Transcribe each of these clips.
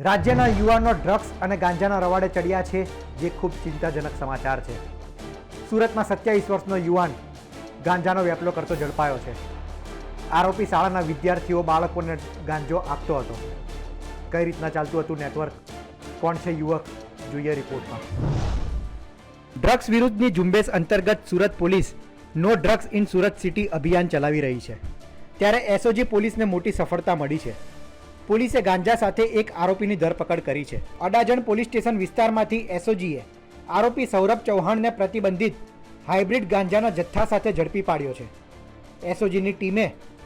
રાજ્યના યુવાનો ડ્રગ્સ અને ગાંજાના રવાડે ચડ્યા છે, જે ખૂબ ચિંતાજનક સમાચાર છે. સુરતમાં 27 વર્ષનો યુવાન ગાંજાનો વેપલો કરતો ઝડપાયો છે. આરોપી શાળાના વિદ્યાર્થીઓ બાળકોને ગાંજો આપતો હતો. કઈ રીતના ચાલતું હતું નેટવર્ક, કોણ છે યુવક, જોઈએ રિપોર્ટમાં. ડ્રગ્સ વિરુદ્ધની ઝુંબેશ અંતર્ગત સુરત પોલીસ નો ડ્રગ્સ ઇન સુરત સિટી અભિયાન ચલાવી રહી છે. ત્યારે એસઓજી પોલીસને મોટી સફળતા મળી છે. પોલીસે ગાંજા સાથે એક આરોપીની ધરપકડ કરી છે. અડાજણ પોલીસ સ્ટેશન વિસ્તારમાંથી એસઓજીએ આરોપી સૌરભ ચૌહાણને પ્રતિબંધિત હાઇબ્રિડ ગાંજાના જથ્થા સાથે ઝડપી પાડ્યો છે. એસઓજીની ટીમે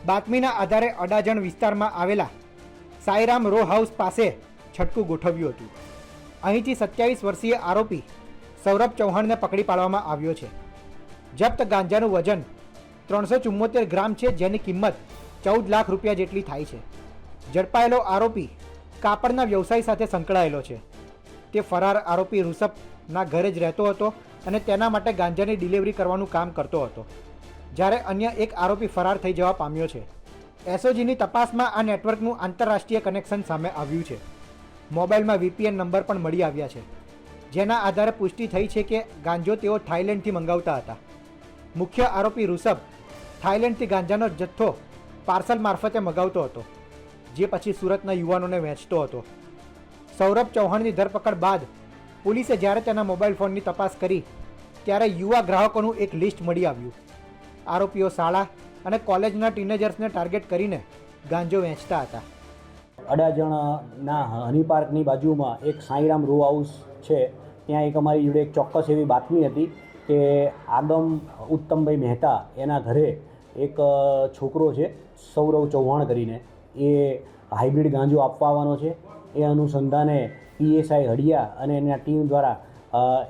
બાતમીના આધારે અડાજણ વિસ્તારમાં આવેલા સાઈરામ રો હાઉસ પાસે છટકું ગોઠવ્યું હતું. અહીંથી 27 વર્ષીય આરોપી સૌરભ ચૌહાણને પકડી પાડવામાં આવ્યો છે. જપ્ત ગાંજાનું વજન 374 ગ્રામ છે, જેની કિંમત 14 લાખ રૂપિયા જેટલી થાય છે. ઝડપાયેલો આરોપી કાપડના વ્યવસાય સાથે સંકળાયેલો છે. તે ફરાર આરોપી ઋષભના ઘરે જ રહેતો હતો અને તેના માટે ગાંજાની ડિલિવરી કરવાનું કામ કરતો હતો, જ્યારે અન્ય એક આરોપી ફરાર થઈ જવા પામ્યો છે. એસઓજીની તપાસમાં આ નેટવર્કનું આંતરરાષ્ટ્રીય કનેક્શન સામે આવ્યું છે. મોબાઈલમાં વીપીએન નંબર પણ મળી આવ્યા છે, જેના આધારે પુષ્ટિ થઈ છે કે ગાંજો તેઓ થાઇલેન્ડથી મંગાવતા હતા. મુખ્ય આરોપી ઋષભ થાઇલેન્ડથી ગાંજાનો જથ્થો પાર્સલ મારફતે મંગાવતો હતો, જે પછી સુરતના યુવાનોને વેચતો હતો. સૌરભ ચૌહાણની ધરપકડ બાદ પોલીસે જ્યારે તેના મોબાઈલ ફોનની તપાસ કરી ત્યારે યુવા ગ્રાહકોનું એક લિસ્ટ મળી આવ્યું. આરોપીઓ શાળા અને કોલેજના ટીનેજર્સને ટાર્ગેટ કરીને ગાંજો વેચતા હતા. અડાજણના હની પાર્કની બાજુમાં એક સાઈરામ રો હાઉસ છે. ત્યાં એક અમારી જોડે એક ચોક્કસ એવી બાતમી હતી કે આગમ ઉત્તમભાઈ મહેતા, એના ઘરે એક છોકરો છે સૌરવ ચૌહાણ કરીને, એ હાઇબ્રિડ ગાંજો આપવા આવવાનો છે. એ અનુસંધાને પીએસઆઈ હડિયા અને એના ટીમ દ્વારા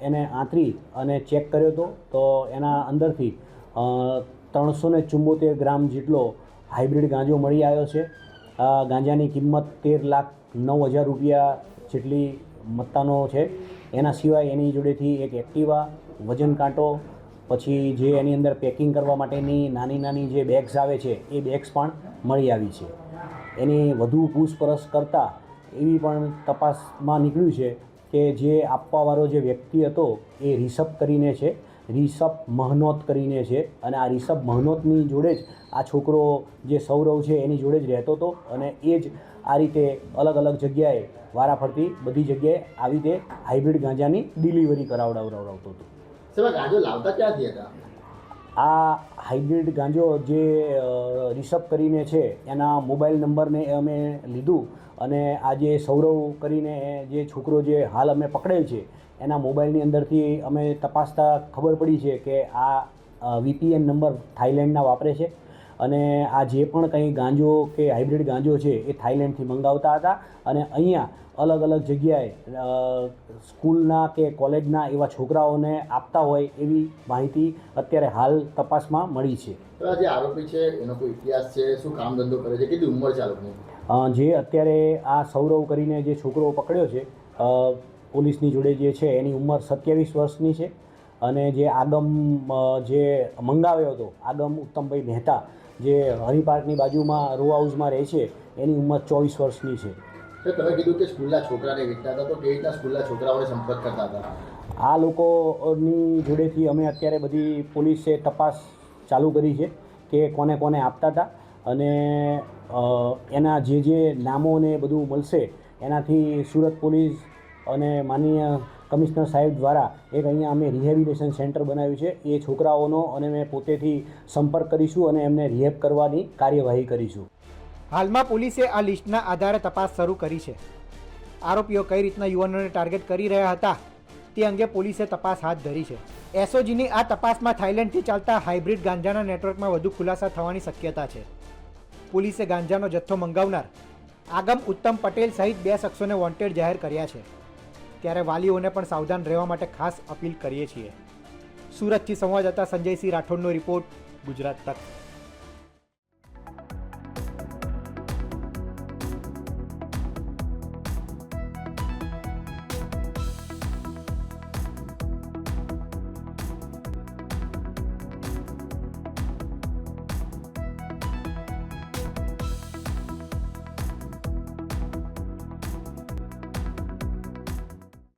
એને આંતરી અને ચેક કર્યો હતો. તો એના અંદરથી 374 ગ્રામ જેટલો હાઇબ્રિડ ગાંજો મળી આવ્યો છે. ગાંજાની કિંમત 13,09,000 રૂપિયા જેટલી મત્તાનો છે. એના સિવાય એની જોડેથી એક એક્ટિવા, વજન કાંટો, પછી જે એની અંદર પેકિંગ કરવા માટેની નાની નાની જે બેગ્સ આવે છે એ બેગ્સ પણ મળી આવી છે. એની વધુ પૂછપરછ કરતાં એવી પણ તપાસમાં નીકળ્યું છે કે જે આપવાવાળો જે વ્યક્તિ હતો એ રિષભ કરીને છે, રિષભ મહનોત કરીને છે. અને આ રિષભ મહનોતની જોડે જ આ છોકરો જે સૌરવ છે એની જોડે જ રહેતો હતો અને એ જ આ રીતે અલગ અલગ જગ્યાએ વારાફરતી બધી જગ્યાએ આવી રીતે હાઇબ્રિડ ગાંજાની ડિલિવરી કરાવડાવતો હતો. ગાંજો લાવતા ક્યાંથી હતા? આ હાઇબ્રિડ ગાંજો જે રિષભ કરીને છે એના મોબાઈલ નંબરને અમે લીધું અને આ જે સૌરવ કરીને જે છોકરો જે હાલ અમે પકડેલ છે એના મોબાઈલની અંદરથી અમે તપાસતા ખબર પડી છે કે આ વીપીએન નંબર થાઇલેન્ડના વાપરે છે અને આ જે પણ કંઈ ગાંજો કે હાઇબ્રિડ ગાંજો છે એ થાઇલેન્ડથી મંગાવતા હતા અને અહીંયા અલગ અલગ જગ્યાએ સ્કૂલના કે કોલેજના એવા છોકરાઓને આપતા હોય એવી માહિતી અત્યારે હાલ તપાસમાં મળી છે. જે આરોપી છે એનો કોઈ ઇતિહાસ છે, શું કામ ધંધો કરે છે, કેટલી ઉંમર છે આરોપીની? જે અત્યારે આ સૌરવ કરીને જે છોકરો પકડ્યો છે પોલીસની જોડે જે છે એની ઉંમર 27 વર્ષની છે અને જે આગમ જે મંગાવ્યો હતો આગમ ઉત્તમભાઈ મહેતા, જે હરી પાર્કની બાજુમાં રો હાઉસમાં રહે છે, એની ઉંમર 24 વર્ષની છે. તમે કીધું કે સ્કૂલના છોકરાને વેચતા હતા, તો કેવી રીતના સ્કૂલના છોકરાઓને સંપર્ક કરતા હતા? આ લોકોની જોડેથી અમે અત્યારે બધી પોલીસે તપાસ ચાલુ કરી છે કે કોને કોને આપતા હતા અને એના જે નામો ને બધું મળશે એનાથી સુરત પોલીસ અને માનનીય કમિશનર સાહેબ દ્વારા એક અહીંયા અમે રિહેબિલિટેશન સેન્ટર બનાવ્યું છે. એ છોકરાઓનો અને મેં પોતેથી સંપર્ક કરીશું અને એમને રિહેબ કરવાની કાર્યવાહી કરીશું. હાલમાં પોલીસે આ લિસ્ટના આધારે તપાસ શરૂ કરી છે. આરોપીઓ કઈ રીતના યુવાનોને ટાર્ગેટ કરી રહ્યા હતા તે અંગે પોલીસે તપાસ હાથ ધરી છે. એસઓજીની આ તપાસમાં થાઇલેન્ડથી ચાલતા હાઇબ્રિડ ગાંજાના નેટવર્કમાં વધુ ખુલાસા થવાની શક્યતા છે. પોલીસે ગાંજાનો જથ્થો મંગાવનાર આગમ ઉત્તમ પટેલ સહિત 2 શખ્સોને વોન્ટેડ જાહેર કર્યા છે. ત્યારે વાલીઓને પણ સાવધાન રહેવા માટે ખાસ અપીલ કરીએ છીએ. સુરતથી સંવાદદાતા સંજયસિંહ રાઠોડનો રિપોર્ટ, ગુજરાત તક.